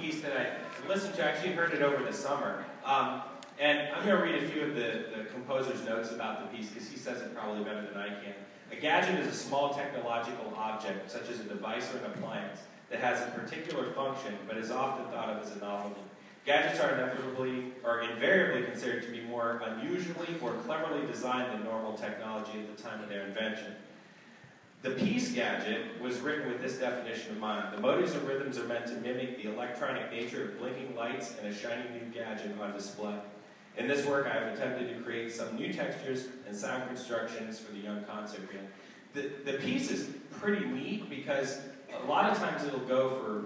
piece that I listened to. I actually heard it over the summer. And I'm going to read a few of the composer's notes about the piece because he says it probably better than I can. A gadget is a small technological object, such as a device or an appliance, that has a particular function but is often thought of as a novelty. Gadgets are inevitably or invariably considered to be more unusually or cleverly designed than normal technology at the time of their invention. The piece gadget was written with this definition in mind. The motives and rhythms are meant to mimic the electronic nature of blinking lights and a shiny new gadget on display. In this work, I have attempted to create some new textures and sound constructions for the young concert band. The piece is pretty neat because a lot of times it'll go for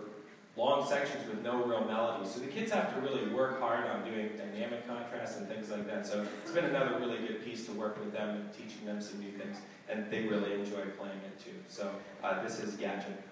long sections with no real melody. So the kids have to really work hard on doing dynamic contrast and things like that. So it's been another really good piece to work with them and teaching them some new things. And they really enjoy playing it too. So this is Gadget.